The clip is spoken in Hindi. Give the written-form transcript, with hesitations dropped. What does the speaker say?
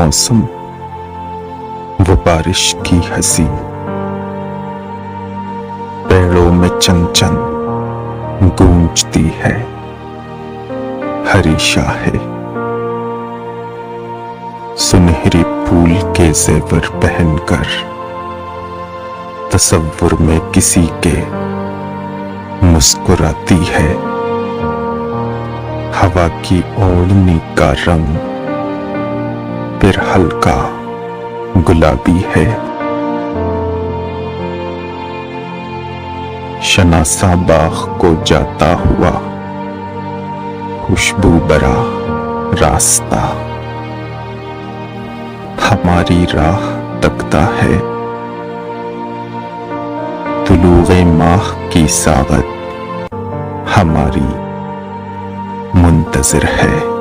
मौसम, वो बारिश की हंसी, पेड़ों में चंचन गूंजती है हरी शाहे। सुनहरी फूल के जेवर पहनकर तसव्वुर में किसी के मुस्कुराती है। हवा की ओढ़नी का रंग फिर हल्का गुलाबी है। शनासा बाग को जाता हुआ खुशबू भरा रास्ता हमारी राह तकता है। तुलूए माह की सागत हमारी मुंतज़िर है।